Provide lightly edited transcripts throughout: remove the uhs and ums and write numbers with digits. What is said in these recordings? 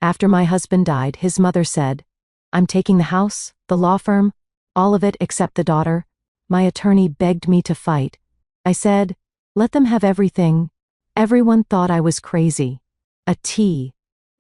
After my husband died, his mother said, "I'm taking the house, the law firm, all of it except the daughter." My attorney begged me to fight. I said, "Let them have everything." Everyone thought I was crazy. The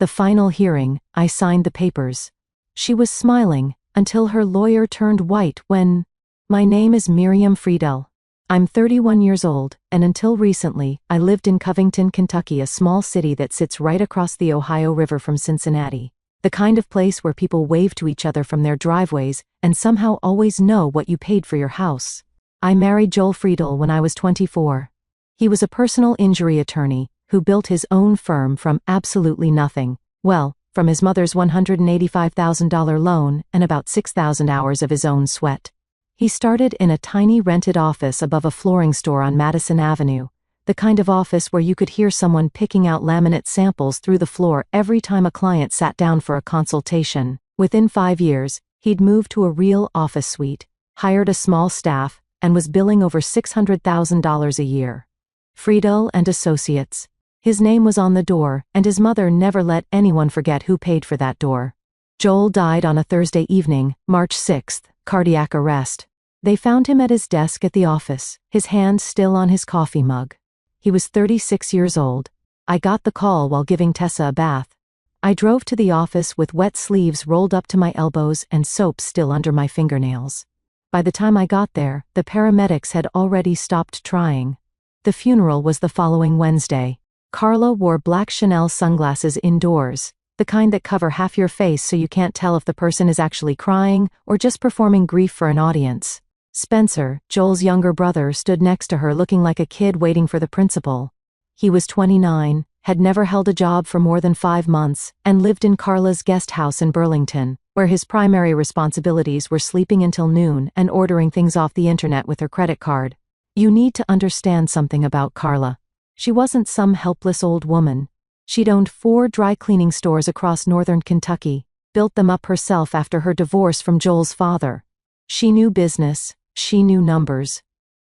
final hearing, I signed the papers. She was smiling, until her lawyer turned white when, "My name is Miriam Friedel. I'm 31 years old, and until recently, I lived in Covington, Kentucky, a small city that sits right across the Ohio River from Cincinnati. The kind of place where people wave to each other from their driveways and somehow always know what you paid for your house. I married Joel Friedel when I was 24. He was a personal injury attorney who built his own firm from absolutely nothing. Well, from his mother's $185,000 loan and about 6,000 hours of his own sweat. He started in a tiny rented office above a flooring store on Madison Avenue, the kind of office where you could hear someone picking out laminate samples through the floor every time a client sat down for a consultation. Within 5 years, he'd moved to a real office suite, hired a small staff, and was billing over $600,000 a year. Friedel and Associates. His name was on the door, and his mother never let anyone forget who paid for that door. Joel died on a Thursday evening, March 6th, cardiac arrest. They found him at his desk at the office, his hand still on his coffee mug. He was 36 years old. I got the call while giving Tessa a bath. I drove to the office with wet sleeves rolled up to my elbows and soap still under my fingernails. By the time I got there, the paramedics had already stopped trying. The funeral was the following Wednesday. Carla wore black Chanel sunglasses indoors, the kind that cover half your face so you can't tell if the person is actually crying or just performing grief for an audience. Spencer, Joel's younger brother, stood next to her looking like a kid waiting for the principal. He was 29, had never held a job for more than 5 months, and lived in Carla's guest house in Burlington, where his primary responsibilities were sleeping until noon and ordering things off the internet with her credit card. You need to understand something about Carla. She wasn't some helpless old woman. She'd owned 4 dry cleaning stores across northern Kentucky, built them up herself after her divorce from Joel's father. She knew business, she knew numbers.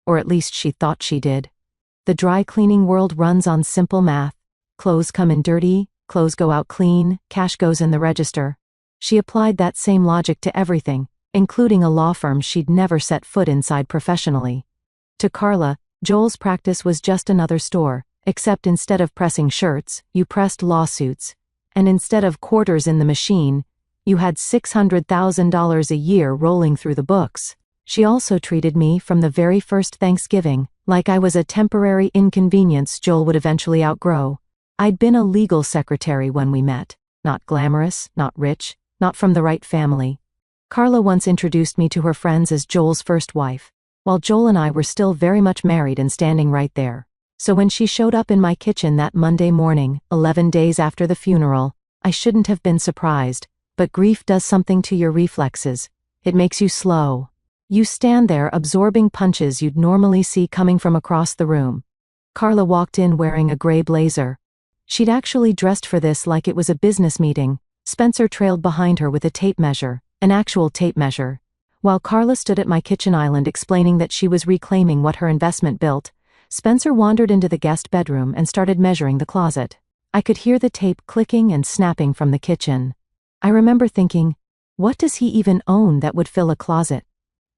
Or at least she thought she did. The dry cleaning world runs on simple math. Clothes come in dirty, clothes go out clean, cash goes in the register. She applied that same logic to everything, including a law firm she'd never set foot inside professionally. To Carla, Joel's practice was just another store, except instead of pressing shirts, you pressed lawsuits. And instead of quarters in the machine, you had $600,000 a year rolling through the books. She also treated me from the very first Thanksgiving like I was a temporary inconvenience Joel would eventually outgrow. I'd been a legal secretary when we met. Not glamorous, not rich, not from the right family. Carla once introduced me to her friends as Joel's first wife, while Joel and I were still very much married and standing right there. So when she showed up in my kitchen that Monday morning, 11 days after the funeral, I shouldn't have been surprised, but grief does something to your reflexes. It makes you slow. You stand there absorbing punches you'd normally see coming from across the room. Carla walked in wearing a gray blazer. She'd actually dressed for this like it was a business meeting. Spencer trailed behind her with a tape measure, an actual tape measure. While Carla stood at my kitchen island explaining that she was reclaiming what her investment built, Spencer wandered into the guest bedroom and started measuring the closet. I could hear the tape clicking and snapping from the kitchen. I remember thinking, what does he even own that would fill a closet?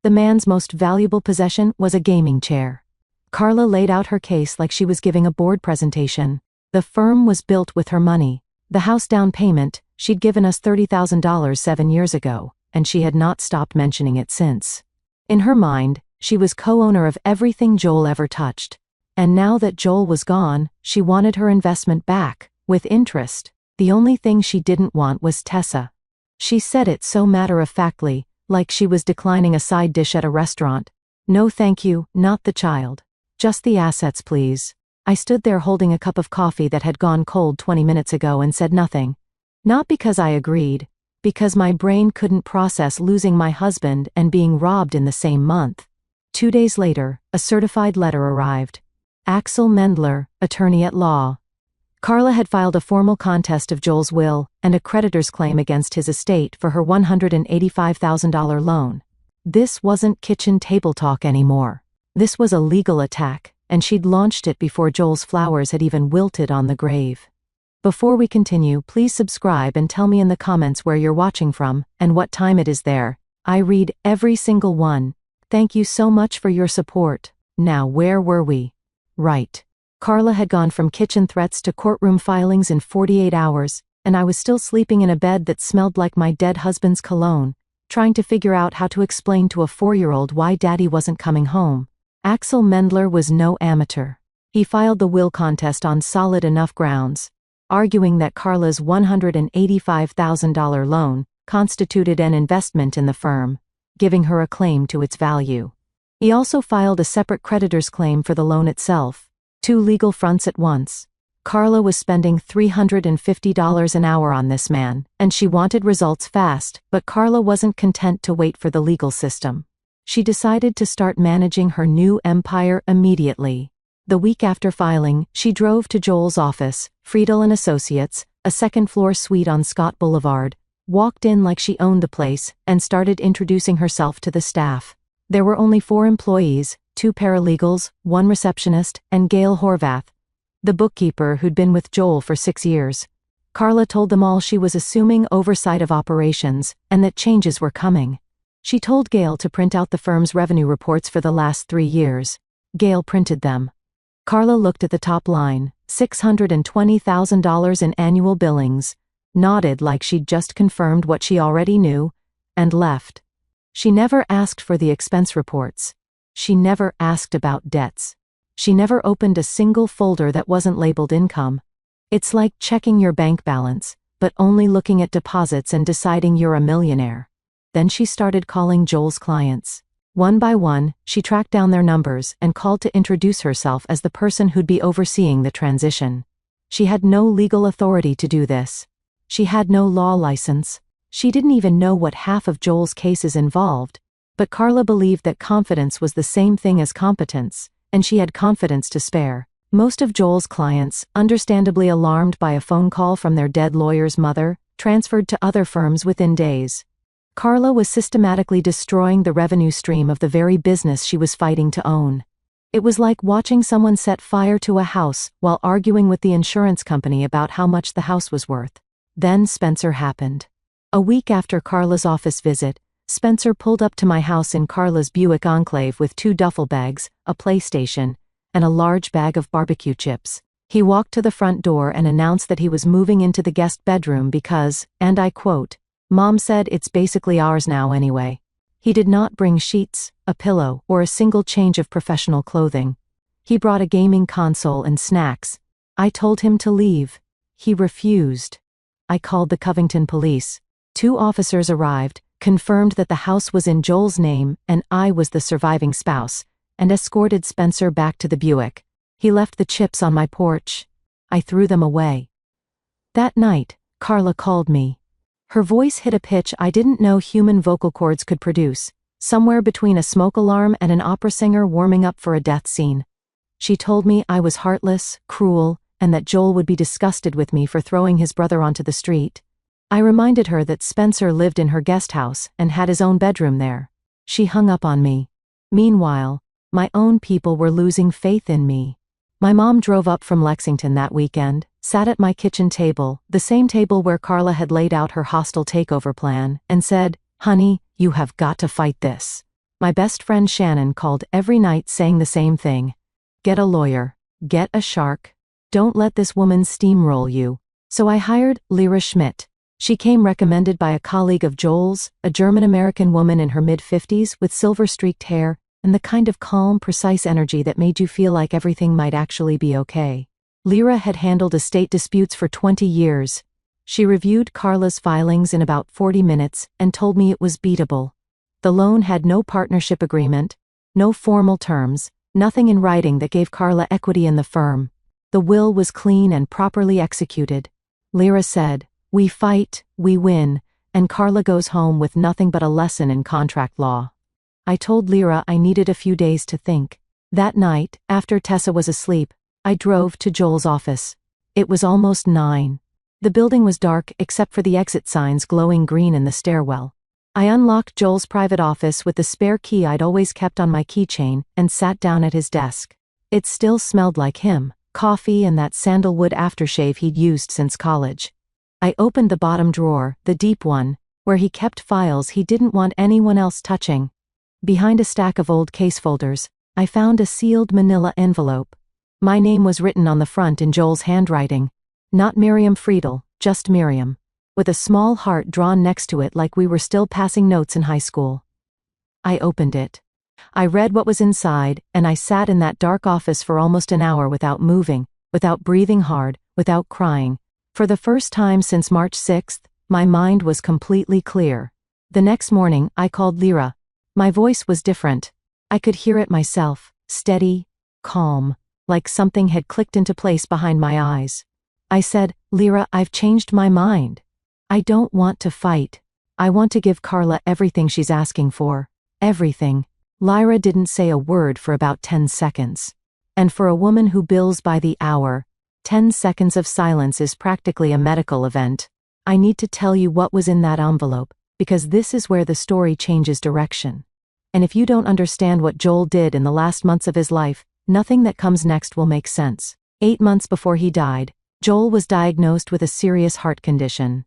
The man's most valuable possession was a gaming chair. Carla laid out her case like she was giving a board presentation. The firm was built with her money. The house down payment, she'd given us $30,000 7 years ago, and she had not stopped mentioning it since. In her mind, she was co-owner of everything Joel ever touched. And now that Joel was gone, she wanted her investment back, with interest. The only thing she didn't want was Tessa. She said it so matter-of-factly, like she was declining a side dish at a restaurant. No thank you, not the child. Just the assets, please. I stood there holding a cup of coffee that had gone cold 20 minutes ago and said nothing. Not because I agreed, because my brain couldn't process losing my husband and being robbed in the same month. 2 days later, a certified letter arrived. Axel Mendler, attorney at law. Carla had filed a formal contest of Joel's will and a creditor's claim against his estate for her $185,000 loan. This wasn't kitchen table talk anymore. This was a legal attack, and she'd launched it before Joel's flowers had even wilted on the grave. Before we continue, please subscribe and tell me in the comments where you're watching from and what time it is there. I read every single one. Thank you so much for your support. Now, where were we? Right. Carla had gone from kitchen threats to courtroom filings in 48 hours, and I was still sleeping in a bed that smelled like my dead husband's cologne, trying to figure out how to explain to a 4-year-old why Daddy wasn't coming home. Axel Mendler was no amateur. He filed the will contest on solid enough grounds, arguing that Carla's $185,000 loan constituted an investment in the firm, giving her a claim to its value. He also filed a separate creditor's claim for the loan itself, 2 legal fronts at once. Carla was spending $350 an hour on this man, and she wanted results fast, but Carla wasn't content to wait for the legal system. She decided to start managing her new empire immediately. The week after filing, she drove to Joel's office, Friedel & Associates, a second-floor suite on Scott Boulevard, walked in like she owned the place, and started introducing herself to the staff. There were only 4 employees, 2 paralegals, 1 receptionist, and Gail Horvath, the bookkeeper who'd been with Joel for 6 years. Carla told them all she was assuming oversight of operations, and that changes were coming. She told Gail to print out the firm's revenue reports for the last 3 years. Gail printed them. Carla looked at the top line, $620,000 in annual billings, nodded like she'd just confirmed what she already knew, and left. She never asked for the expense reports. She never asked about debts. She never opened a single folder that wasn't labeled income. It's like checking your bank balance, but only looking at deposits and deciding you're a millionaire. Then she started calling Joel's clients. One by one, she tracked down their numbers and called to introduce herself as the person who'd be overseeing the transition. She had no legal authority to do this. She had no law license. She didn't even know what half of Joel's cases involved. But Carla believed that confidence was the same thing as competence, and she had confidence to spare. Most of Joel's clients, understandably alarmed by a phone call from their dead lawyer's mother, transferred to other firms within days. Carla was systematically destroying the revenue stream of the very business she was fighting to own. It was like watching someone set fire to a house while arguing with the insurance company about how much the house was worth. Then Spencer happened. A week after Carla's office visit, Spencer pulled up to my house in Carla's Buick Enclave with 2 duffel bags, a PlayStation, and a large bag of barbecue chips. He walked to the front door and announced that he was moving into the guest bedroom because, and I quote, "Mom said it's basically ours now anyway." He did not bring sheets, a pillow, or a single change of professional clothing. He brought a gaming console and snacks. I told him to leave. He refused. I called the Covington police. 2 officers arrived, confirmed that the house was in Joel's name and I was the surviving spouse, and escorted Spencer back to the Buick. He left the chips on my porch. I threw them away. That night, Carla called me. Her voice hit a pitch I didn't know human vocal cords could produce, somewhere between a smoke alarm and an opera singer warming up for a death scene. She told me I was heartless, cruel, and that Joel would be disgusted with me for throwing his brother onto the street. I reminded her that Spencer lived in her guest house and had his own bedroom there. She hung up on me. Meanwhile, my own people were losing faith in me. My mom drove up from Lexington that weekend, sat at my kitchen table, the same table where Carla had laid out her hostile takeover plan, and said, "Honey, you have got to fight this." My best friend Shannon called every night saying the same thing. "Get a lawyer. Get a shark. Don't let this woman steamroll you." So I hired Lyra Schmidt. She came recommended by a colleague of Joel's, a German-American woman in her mid-50s with silver-streaked hair and the kind of calm, precise energy that made you feel like everything might actually be okay. Lyra had handled estate disputes for 20 years. She reviewed Carla's filings in about 40 minutes and told me it was beatable. The loan had no partnership agreement, no formal terms, nothing in writing that gave Carla equity in the firm. The will was clean and properly executed. Lyra said, "We fight, we win, and Carla goes home with nothing but a lesson in contract law." I told Lyra I needed a few days to think. That night, after Tessa was asleep, I drove to Joel's office. It was almost 9. The building was dark except for the exit signs glowing green in the stairwell. I unlocked Joel's private office with the spare key I'd always kept on my keychain and sat down at his desk. It still smelled like him. coffee and that sandalwood aftershave he'd used since college. I opened the bottom drawer, the deep one, where he kept files he didn't want anyone else touching. Behind a stack of old case folders, I found a sealed manila envelope. My name was written on the front in Joel's handwriting. Not Miriam Friedel, just Miriam. With a small heart drawn next to it like we were still passing notes in high school. I opened it. I read what was inside, and I sat in that dark office for almost an hour without moving, without breathing hard, without crying. For the first time since March 6th, my mind was completely clear. The next morning, I called Lyra. My voice was different. I could hear it myself, steady, calm, like something had clicked into place behind my eyes. I said, "Lyra, I've changed my mind. I don't want to fight. I want to give Carla everything she's asking for. Everything." Lyra didn't say a word for about 10 seconds. And for a woman who bills by the hour, 10 seconds of silence is practically a medical event. I need to tell you what was in that envelope, because this is where the story changes direction. And if you don't understand what Joel did in the last months of his life, nothing that comes next will make sense. 8 months before he died, Joel was diagnosed with a serious heart condition.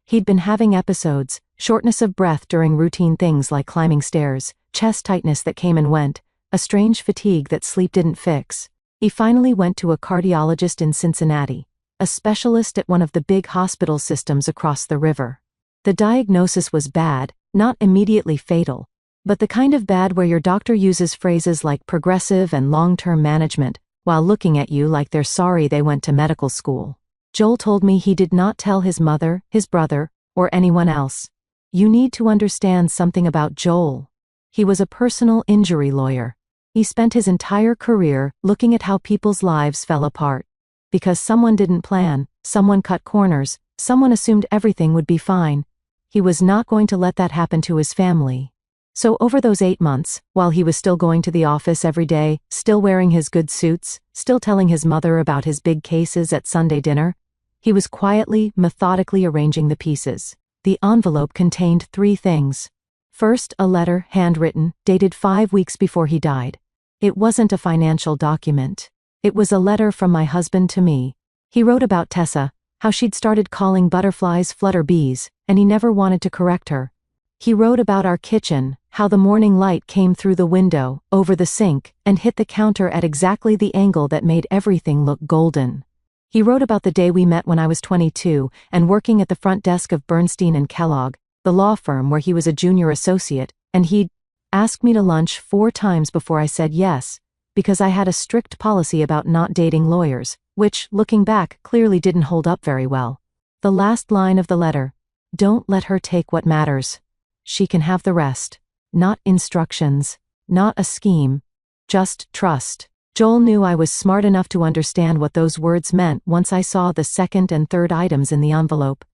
He'd been having episodes, shortness of breath during routine things like climbing stairs, chest tightness that came and went, a strange fatigue that sleep didn't fix. He finally went to a cardiologist in Cincinnati, a specialist at one of the big hospital systems across the river. The diagnosis was bad, not immediately fatal, but the kind of bad where your doctor uses phrases like progressive and long-term management while looking at you like they're sorry they went to medical school. Joel told me he did not tell his mother, his brother, or anyone else. You need to understand something about Joel. He was a personal injury lawyer. He spent his entire career looking at how people's lives fell apart. Because someone didn't plan, someone cut corners, someone assumed everything would be fine. He was not going to let that happen to his family. So over those 8 months, while he was still going to the office every day, still wearing his good suits, still telling his mother about his big cases at Sunday dinner, he was quietly, methodically arranging the pieces. The envelope contained 3 things. First, a letter, handwritten, dated 5 weeks before he died. It wasn't a financial document. It was a letter from my husband to me. He wrote about Tessa, how she'd started calling butterflies flutter bees, and he never wanted to correct her. He wrote about our kitchen, how the morning light came through the window, over the sink, and hit the counter at exactly the angle that made everything look golden. He wrote about the day we met when I was 22 and working at the front desk of Bernstein and Kellogg, the law firm where he was a junior associate, and he'd asked me to lunch 4 times before I said yes, because I had a strict policy about not dating lawyers, which, looking back, clearly didn't hold up very well. The last line of the letter, "Don't let her take what matters. She can have the rest." Not instructions, not a scheme, just trust. Joel knew I was smart enough to understand what those words meant once I saw the second and third items in the envelope.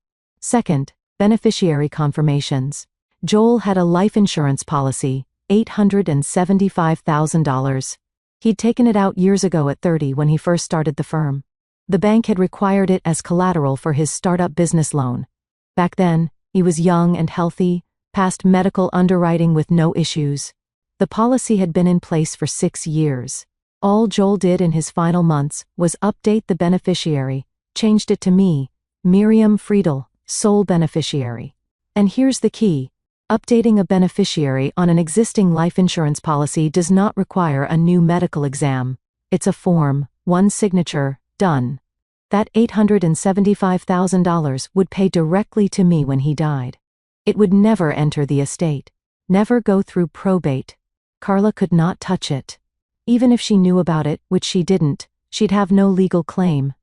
Second, beneficiary confirmations. Joel had a life insurance policy, $875,000. He'd taken it out years ago at 30 when he first started the firm. The bank had required it as collateral for his startup business loan. Back then, he was young and healthy, passed medical underwriting with no issues. The policy had been in place for 6 years. All Joel did in his final months was update the beneficiary, changed it to me, Miriam Friedel, sole beneficiary. And here's the key. Updating a beneficiary on an existing life insurance policy does not require a new medical exam. It's a form, 1 signature, done. That $875,000 would pay directly to me when he died. It would never enter the estate, never go through probate. Carla could not touch it. Even if she knew about it, which she didn't, she'd have no legal claim.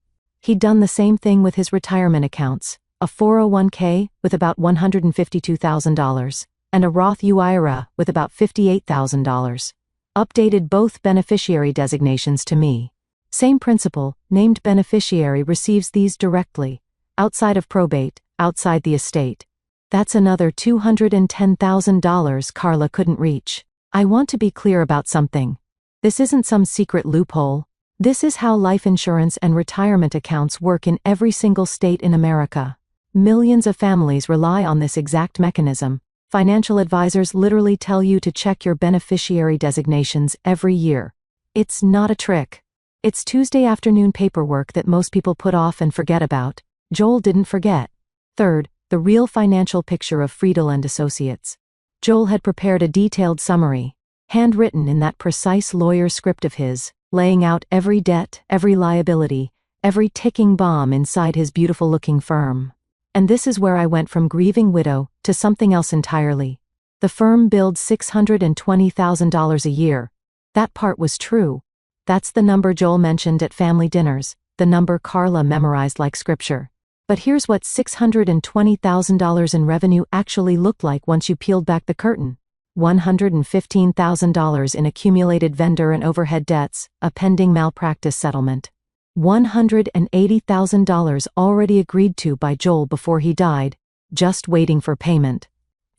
He'd done the same thing with his retirement accounts, a 401k with about $152,000, and a Roth IRA with about $58,000. Updated both beneficiary designations to me. Same principle, named beneficiary receives these directly, outside of probate, outside the estate. That's another $210,000 Carla couldn't reach. I want to be clear about something. This isn't some secret loophole. This is how life insurance and retirement accounts work in every single state in America. Millions of families rely on this exact mechanism. Financial advisors literally tell you to check your beneficiary designations every year. It's not a trick. It's Tuesday afternoon paperwork that most people put off and forget about. Joel didn't forget. Third, the real financial picture of Friedel and Associates. Joel had prepared a detailed summary, handwritten in that precise lawyer script of his, laying out every debt, every liability, every ticking bomb inside his beautiful-looking firm. And this is where I went from grieving widow to something else entirely. The firm billed $620,000 a year. That part was true. That's the number Joel mentioned at family dinners, the number Carla memorized like scripture. But here's what $620,000 in revenue actually looked like once you peeled back the curtain. $115,000 in accumulated vendor and overhead debts, a pending malpractice settlement. $180,000 already agreed to by Joel before he died, just waiting for payment.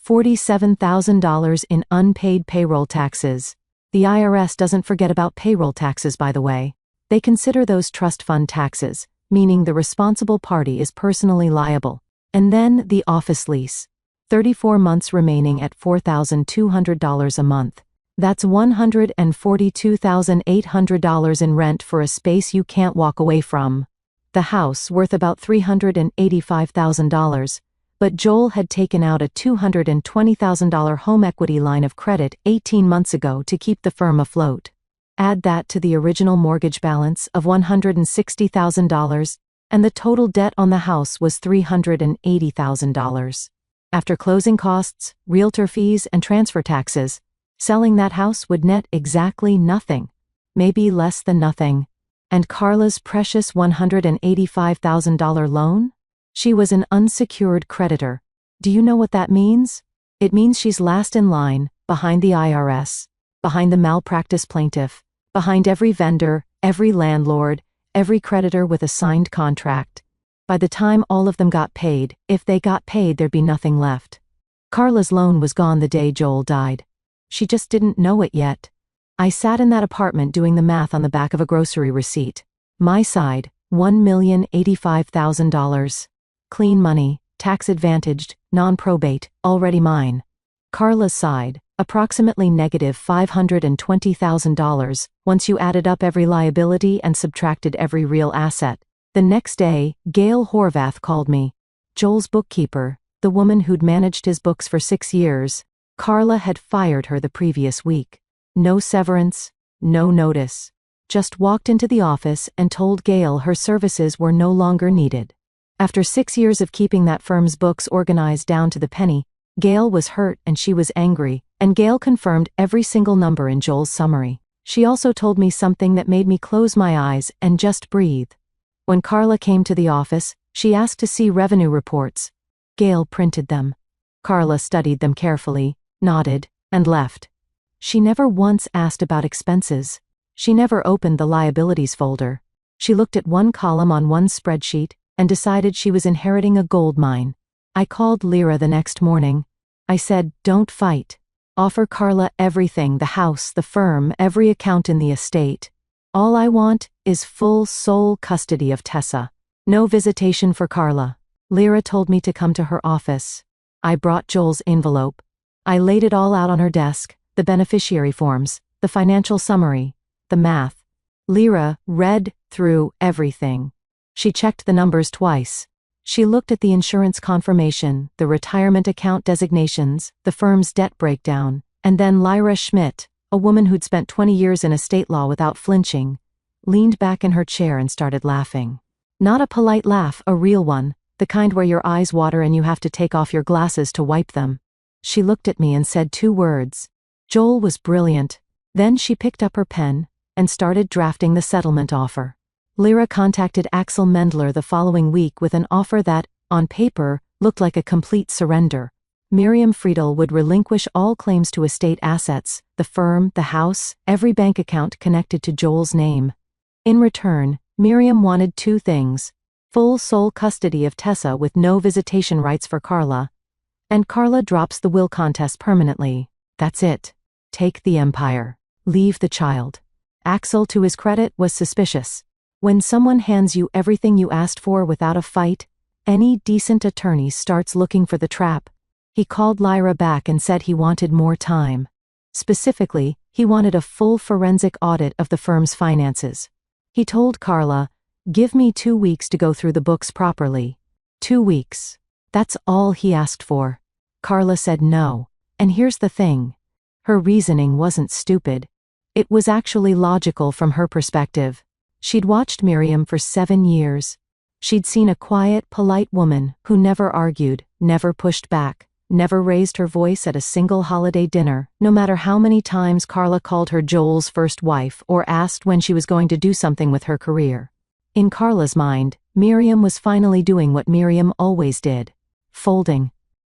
$47,000 in unpaid payroll taxes. The IRS doesn't forget about payroll taxes, by the way. They consider those trust fund taxes, meaning the responsible party is personally liable. And then the office lease. 34 months remaining at $4,200 a month. That's $142,800 in rent for a space you can't walk away from. The house worth about $385,000, but Joel had taken out a $220,000 home equity line of credit 18 months ago to keep the firm afloat. Add that to the original mortgage balance of $160,000, and the total debt on the house was $380,000. After closing costs, realtor fees, and transfer taxes, selling that house would net exactly nothing, maybe less than nothing. And Carla's precious $185,000 loan? She was an unsecured creditor. Do you know what that means? It means she's last in line, behind the IRS, behind the malpractice plaintiff, behind every vendor, every landlord, every creditor with a signed contract. By the time all of them got paid, if they got paid, there'd be nothing left. Carla's loan was gone the day Joel died. She just didn't know it yet. I sat in that apartment doing the math on the back of a grocery receipt. My side, $1,085,000. Clean money, tax-advantaged, non-probate, already mine. Carla's side, approximately negative $520,000, once you added up every liability and subtracted every real asset. The next day, Gail Horvath called me. Joel's bookkeeper, the woman who'd managed his books for 6 years. Carla had fired her the previous week. No severance, no notice. Just walked into the office and told Gail her services were no longer needed. After 6 years of keeping that firm's books organized down to the penny, Gail was hurt and she was angry, and Gail confirmed every single number in Joel's summary. She also told me something that made me close my eyes and just breathe. When Carla came to the office, she asked to see revenue reports. Gail printed them. Carla studied them carefully, nodded, and left. She never once asked about expenses. She never opened the liabilities folder. She looked at one column on one spreadsheet and decided she was inheriting a gold mine. I called Lyra the next morning. I said, "Don't fight. Offer Carla everything, the house, the firm, every account in the estate. All I want is full sole custody of Tessa. No visitation for Carla." Lyra told me to come to her office. I brought Joel's envelope. I laid it all out on her desk, the beneficiary forms, the financial summary, the math. Lyra read through everything. She checked the numbers twice. She looked at the insurance confirmation, the retirement account designations, the firm's debt breakdown, and then Lyra Schmidt, a woman who'd spent 20 years in estate law without flinching, leaned back in her chair and started laughing. Not a polite laugh, a real one, the kind where your eyes water and you have to take off your glasses to wipe them. She looked at me and said 2 words. Joel was brilliant. Then she picked up her pen and started drafting the settlement offer. Lyra contacted Axel Mendler the following week with an offer that, on paper, looked like a complete surrender. Miriam Friedel would relinquish all claims to estate assets, the firm, the house, every bank account connected to Joel's name. In return, Miriam wanted 2 things: full sole custody of Tessa with no visitation rights for Carla, and Carla drops the will contest permanently. That's it. Take the empire. Leave the child. Axel, to his credit, was suspicious. When someone hands you everything you asked for without a fight, any decent attorney starts looking for the trap. He called Lyra back and said he wanted more time. Specifically, he wanted a full forensic audit of the firm's finances. He told Carla, "Give me 2 weeks to go through the books properly." 2 weeks. That's all he asked for. Carla said no. And here's the thing. Her reasoning wasn't stupid. It was actually logical from her perspective. She'd watched Miriam for 7 years. She'd seen a quiet, polite woman who never argued, never pushed back, never raised her voice at a single holiday dinner, no matter how many times Carla called her Joel's first wife or asked when she was going to do something with her career. In Carla's mind, Miriam was finally doing what Miriam always did. Folding.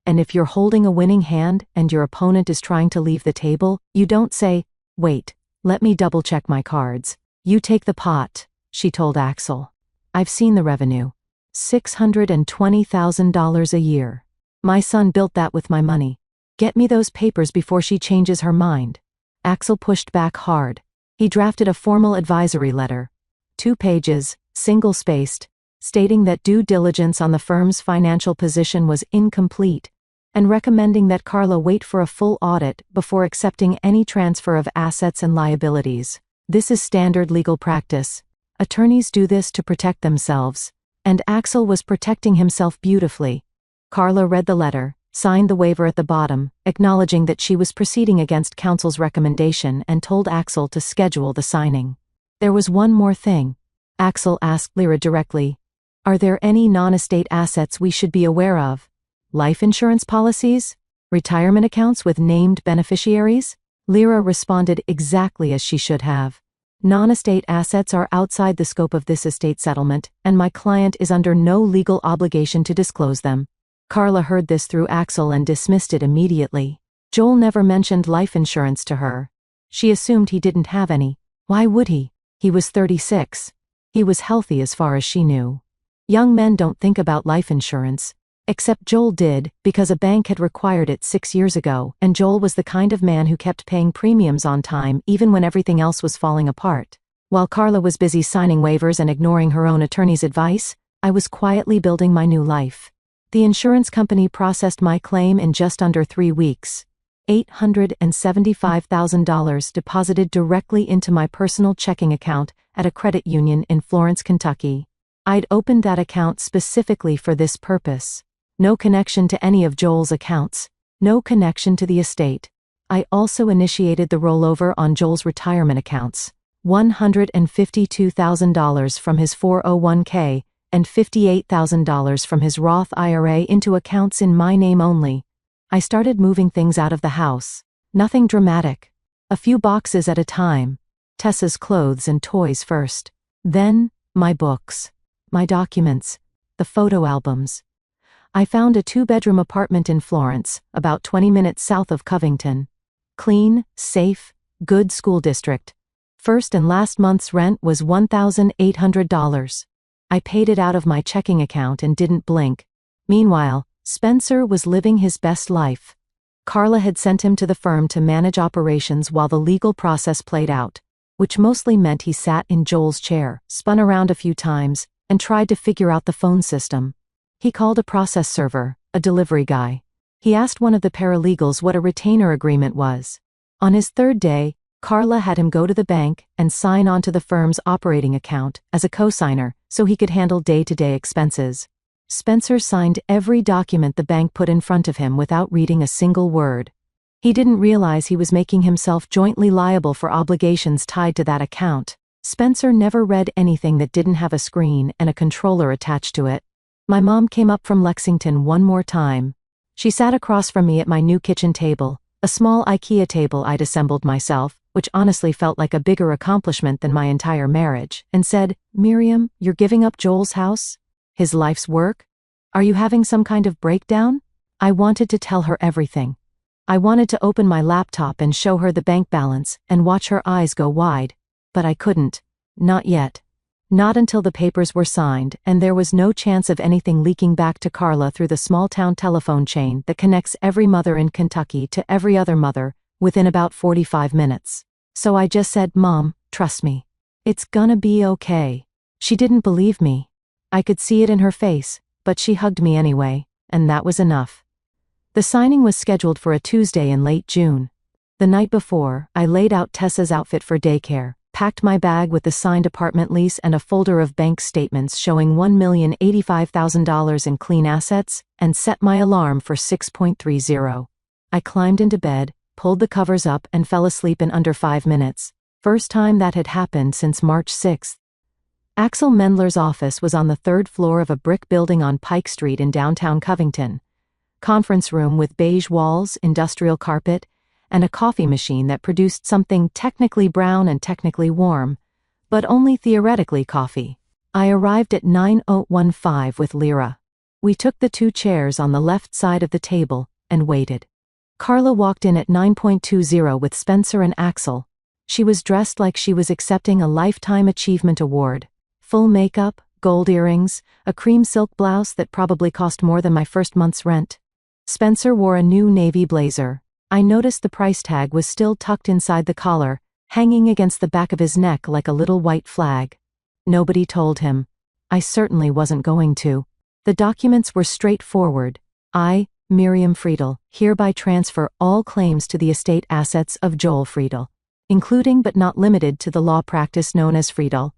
And if you're holding a winning hand and your opponent is trying to leave the table, you don't say, "Wait, let me double-check my cards." You take the pot, she told Axel. I've seen the revenue. $620,000 a year. My son built that with my money. Get me those papers before she changes her mind. Axel pushed back hard. He drafted a formal advisory letter. 2 pages, single-spaced, stating that due diligence on the firm's financial position was incomplete, and recommending that Carla wait for a full audit before accepting any transfer of assets and liabilities. This is standard legal practice. Attorneys do this to protect themselves, and Axel was protecting himself beautifully. Carla read the letter, signed the waiver at the bottom, acknowledging that she was proceeding against counsel's recommendation, and told Axel to schedule the signing. There was one more thing. Axel asked Lyra directly, "Are there any non-estate assets we should be aware of? Life insurance policies? Retirement accounts with named beneficiaries?" Lyra responded exactly as she should have. "Non-estate assets are outside the scope of this estate settlement, and my client is under no legal obligation to disclose them." Carla heard this through Axel and dismissed it immediately. Joel never mentioned life insurance to her. She assumed he didn't have any. Why would he? He was 36. He was healthy as far as she knew. Young men don't think about life insurance. Except Joel did, because a bank had required it 6 years ago, and Joel was the kind of man who kept paying premiums on time even when everything else was falling apart. While Carla was busy signing waivers and ignoring her own attorney's advice, I was quietly building my new life. The insurance company processed my claim in just under 3 weeks. $875,000 deposited directly into my personal checking account at a credit union in Florence, Kentucky. I'd opened that account specifically for this purpose. No connection to any of Joel's accounts. No connection to the estate. I also initiated the rollover on Joel's retirement accounts. $152,000 from his 401k and $58,000 from his Roth IRA into accounts in my name only. I started moving things out of the house. Nothing dramatic. A few boxes at a time. Tessa's clothes and toys first. Then, my books. My documents. The photo albums. I found a 2-bedroom apartment in Florence, about 20 minutes south of Covington. Clean, safe, good school district. First and last month's rent was $1,800. I paid it out of my checking account and didn't blink. Meanwhile, Spencer was living his best life. Carla had sent him to the firm to manage operations while the legal process played out, which mostly meant he sat in Joel's chair, spun around a few times, and tried to figure out the phone system. He called a process server, a delivery guy. He asked one of the paralegals what a retainer agreement was. On his 3rd day, Carla had him go to the bank and sign on to the firm's operating account as a co-signer so he could handle day-to-day expenses. Spencer signed every document the bank put in front of him without reading a single word. He didn't realize he was making himself jointly liable for obligations tied to that account. Spencer never read anything that didn't have a screen and a controller attached to it. My mom came up from Lexington one more time. She sat across from me at my new kitchen table, a small IKEA table I'd assembled myself, which honestly felt like a bigger accomplishment than my entire marriage, and said, "Miriam, you're giving up Joel's house? His life's work? Are you having some kind of breakdown?" I wanted to tell her everything. I wanted to open my laptop and show her the bank balance and watch her eyes go wide. But I couldn't. Not yet. Not until the papers were signed and there was no chance of anything leaking back to Carla through the small-town telephone chain that connects every mother in Kentucky to every other mother within about 45 minutes. So I just said, "Mom, trust me. It's gonna be okay." She didn't believe me. I could see it in her face, but she hugged me anyway, and that was enough. The signing was scheduled for a Tuesday in late June. The night before, I laid out Tessa's outfit for daycare, packed my bag with the signed apartment lease and a folder of bank statements showing $1,085,000 in clean assets, and set my alarm for 6:30. I climbed into bed, pulled the covers up and fell asleep in under 5 minutes. First time that had happened since March 6. Axel Mendler's office was on the 3rd floor of a brick building on Pike Street in downtown Covington. Conference room with beige walls, industrial carpet, and a coffee machine that produced something technically brown and technically warm, but only theoretically coffee. I arrived at 9:15 with Lyra. We took the 2 chairs on the left side of the table and waited. Carla walked in at 9:20 with Spencer and Axel. She was dressed like she was accepting a Lifetime Achievement Award. Full makeup, gold earrings, a cream silk blouse that probably cost more than my first month's rent. Spencer wore a new navy blazer. I noticed the price tag was still tucked inside the collar, hanging against the back of his neck like a little white flag. Nobody told him. I certainly wasn't going to. The documents were straightforward. I, Miriam Friedel, hereby transfer all claims to the estate assets of Joel Friedel, including but not limited to the law practice known as Friedel,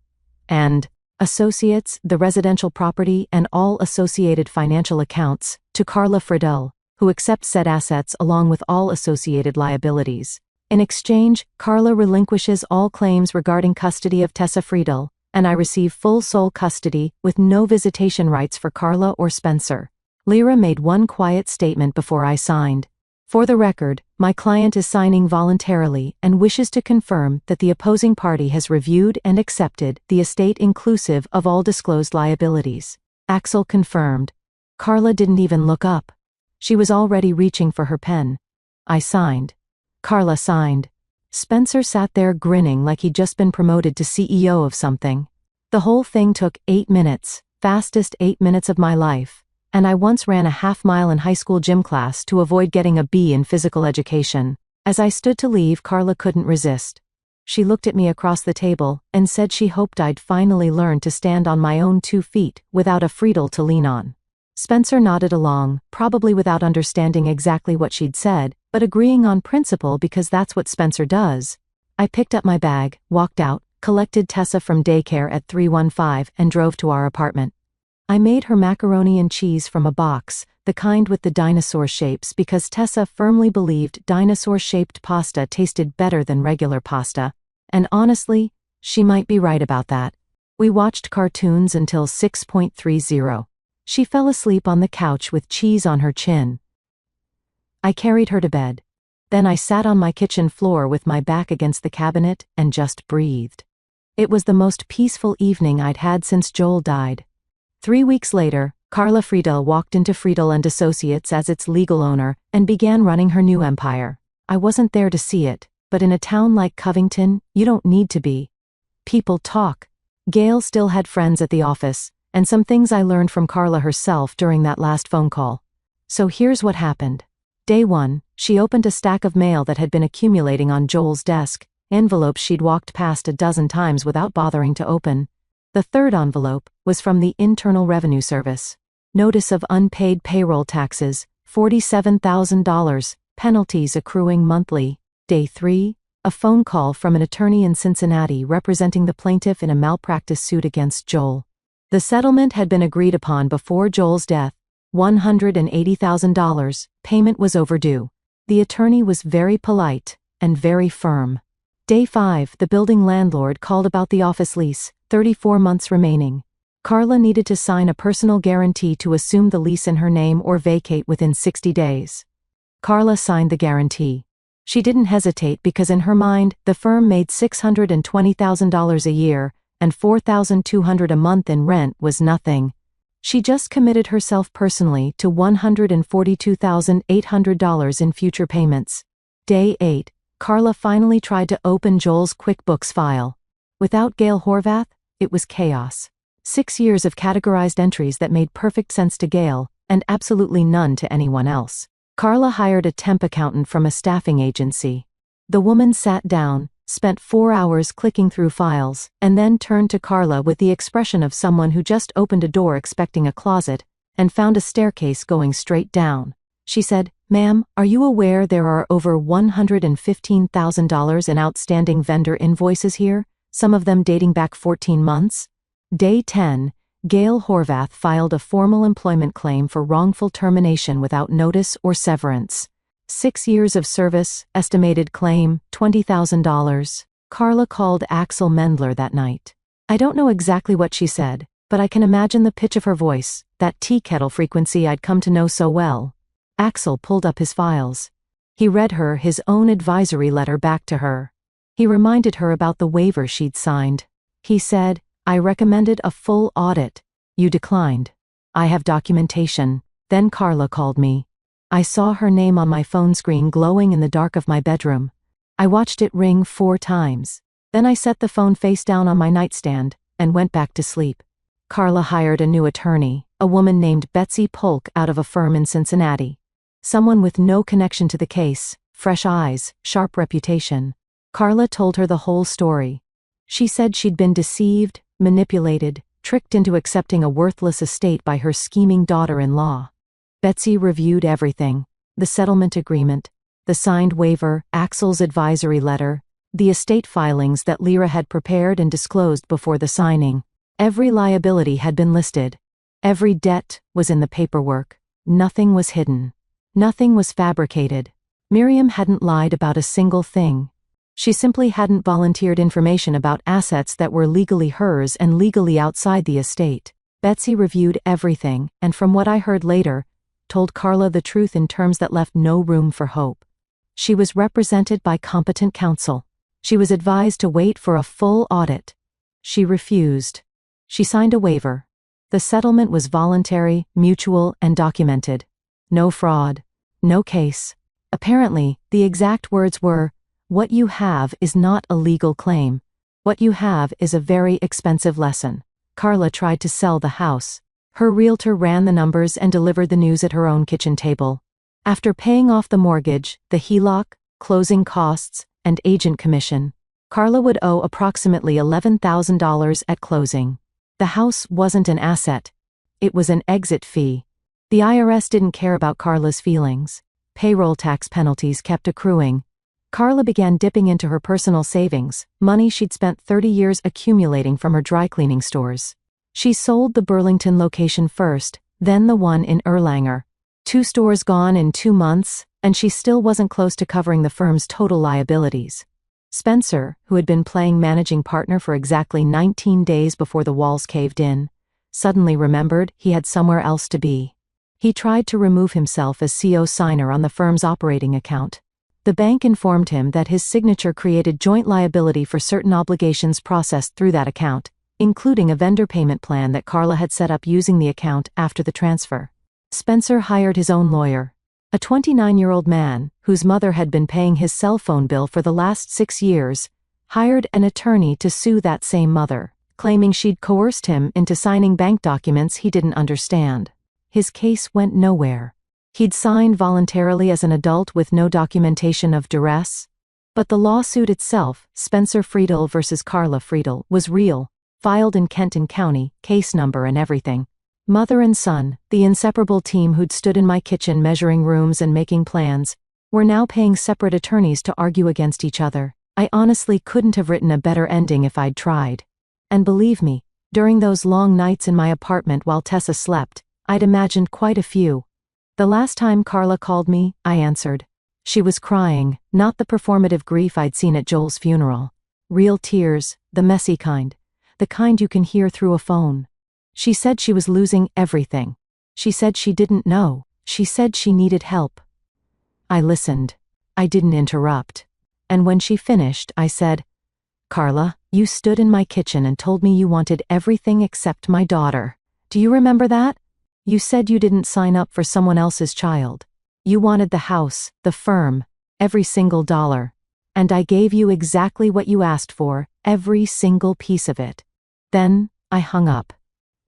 and Associates, the residential property and all associated financial accounts, to Carla Friedel, who accepts said assets along with all associated liabilities. In exchange, Carla relinquishes all claims regarding custody of Tessa Friedel, and I receive full sole custody with no visitation rights for Carla or Spencer. Lyra made one quiet statement before I signed. For the record, my client is signing voluntarily and wishes to confirm that the opposing party has reviewed and accepted the estate inclusive of all disclosed liabilities. Axel confirmed. Carla didn't even look up. She was already reaching for her pen. I signed. Carla signed. Spencer sat there grinning like he'd just been promoted to CEO of something. The whole thing took 8 minutes, fastest 8 minutes of my life, and I once ran a half-mile in high school gym class to avoid getting a B in physical education. As I stood to leave, Carla couldn't resist. She looked at me across the table and said she hoped I'd finally learn to stand on my own 2 feet without a Friedel to lean on. Spencer nodded along, probably without understanding exactly what she'd said, but agreeing on principle because that's what Spencer does. I picked up my bag, walked out, collected Tessa from daycare at 315 and drove to our apartment. I made her macaroni and cheese from a box, the kind with the dinosaur shapes, because Tessa firmly believed dinosaur-shaped pasta tasted better than regular pasta, and honestly, she might be right about that. We watched cartoons until 6:30. She fell asleep on the couch with cheese on her chin. I carried her to bed. Then I sat on my kitchen floor with my back against the cabinet and just breathed. It was the most peaceful evening I'd had since Joel died. 3 weeks later, Carla Friedel walked into Friedel and Associates as its legal owner and began running her new empire. I wasn't there to see it, but in a town like Covington, you don't need to be. People talk. Gail still had friends at the office, and some things I learned from Carla herself during that last phone call. So here's what happened. Day 1, she opened a stack of mail that had been accumulating on Joel's desk, envelopes she'd walked past a dozen times without bothering to open. The 3rd envelope was from the Internal Revenue Service. Notice of unpaid payroll taxes, $47,000, penalties accruing monthly. Day 3, a phone call from an attorney in Cincinnati representing the plaintiff in a malpractice suit against Joel. The settlement had been agreed upon before Joel's death, $180,000, payment was overdue. The attorney was very polite and very firm. Day 5, the building landlord called about the office lease, 34 months remaining. Carla needed to sign a personal guarantee to assume the lease in her name or vacate within 60 days. Carla signed the guarantee. She didn't hesitate because in her mind, the firm made $620,000 a year, and $4,200 a month in rent was nothing. She just committed herself personally to $142,800 in future payments. Day 8, Carla finally tried to open Joel's QuickBooks file. Without Gail Horvath, it was chaos. 6 years of categorized entries that made perfect sense to Gail, and absolutely none to anyone else. Carla hired a temp accountant from a staffing agency. The woman sat down, spent 4 hours clicking through files, and then turned to Carla with the expression of someone who just opened a door expecting a closet, and found a staircase going straight down. She said, "Ma'am, are you aware there are over $115,000 in outstanding vendor invoices here? some of them dating back 14 months. Day 10, Gail Horvath filed a formal employment claim for wrongful termination without notice or severance. 6 years of service, estimated claim, $20,000. Carla called Axel Mendler that night. I don't know exactly what she said, but I can imagine the pitch of her voice, that tea kettle frequency I'd come to know so well. Axel pulled up his files. He read her his own advisory letter back to her. He reminded her about the waiver she'd signed. He said, "I recommended a full audit. You declined. I have documentation." Then Carla called me. I saw her name on my phone screen glowing in the dark of my bedroom. I watched it ring 4 times. Then I set the phone face down on my nightstand and went back to sleep. Carla hired a new attorney, a woman named Betsy Polk out of a firm in Cincinnati. Someone with no connection to the case, fresh eyes, sharp reputation. Carla told her the whole story. She said she'd been deceived, manipulated, tricked into accepting a worthless estate by her scheming daughter-in-law. Betsy reviewed everything: the settlement agreement, the signed waiver, Axel's advisory letter, the estate filings that Lyra had prepared and disclosed before the signing. Every liability had been listed. Every debt was in the paperwork. Nothing was hidden. Nothing was fabricated. Miriam hadn't lied about a single thing. She simply hadn't volunteered information about assets that were legally hers and legally outside the estate. Betsy reviewed everything, and from what I heard later, told Carla the truth in terms that left no room for hope. She was represented by competent counsel. She was advised to wait for a full audit. She refused. She signed a waiver. The settlement was voluntary, mutual, and documented. No fraud. No case. Apparently, the exact words were, "What you have is not a legal claim. What you have is a very expensive lesson." Carla tried to sell the house. Her realtor ran the numbers and delivered the news at her own kitchen table. After paying off the mortgage, the HELOC, closing costs, and agent commission, Carla would owe approximately $11,000 at closing. The house wasn't an asset. It was an exit fee. The IRS didn't care about Carla's feelings. Payroll tax penalties kept accruing. Carla began dipping into her personal savings, money she'd spent 30 years accumulating from her dry cleaning stores. She sold the Burlington location first, then the one in Erlanger. 2 stores gone in 2 months, and she still wasn't close to covering the firm's total liabilities. Spencer, who had been playing managing partner for exactly 19 days before the walls caved in, suddenly remembered he had somewhere else to be. He tried to remove himself as CO signer on the firm's operating account. The bank informed him that his signature created joint liability for certain obligations processed through that account, including a vendor payment plan that Carla had set up using the account after the transfer. Spencer hired his own lawyer, a 29-year-old man, whose mother had been paying his cell phone bill for the last 6 years, hired an attorney to sue that same mother, claiming she'd coerced him into signing bank documents he didn't understand. His case went nowhere. He'd signed voluntarily as an adult with no documentation of duress. But the lawsuit itself, Spencer Friedel versus Carla Friedel, was real, filed in Kenton County, case number and everything. Mother and son, the inseparable team who'd stood in my kitchen measuring rooms and making plans, were now paying separate attorneys to argue against each other. I honestly couldn't have written a better ending if I'd tried. And believe me, during those long nights in my apartment while Tessa slept, I'd imagined quite a few. The last time Carla called me, I answered. She was crying, not the performative grief I'd seen at Joel's funeral. Real tears, the messy kind. The kind you can hear through a phone. She said she was losing everything. She said she didn't know. She said she needed help. I listened. I didn't interrupt. And when she finished, I said, "Carla, you stood in my kitchen and told me you wanted everything except my daughter. Do you remember that? You said you didn't sign up for someone else's child. You wanted the house, the firm, every single dollar. And I gave you exactly what you asked for, every single piece of it." Then, I hung up.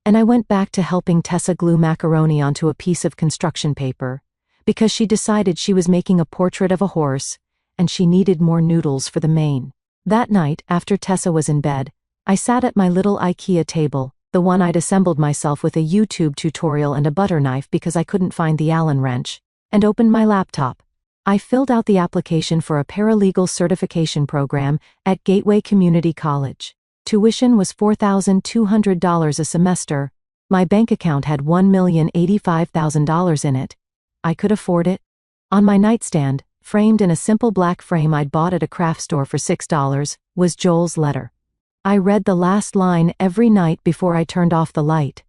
And I went back to helping Tessa glue macaroni onto a piece of construction paper, because she decided she was making a portrait of a horse, and she needed more noodles for the mane. That night, after Tessa was in bed, I sat at my little IKEA table, the one I'd assembled myself with a YouTube tutorial and a butter knife because I couldn't find the Allen wrench, and opened my laptop. I filled out the application for a paralegal certification program at Gateway Community College. Tuition was $4,200 a semester. My bank account had $1,085,000 in it. I could afford it. On my nightstand, framed in a simple black frame I'd bought at a craft store for $6, was Joel's letter. I read the last line every night before I turned off the light.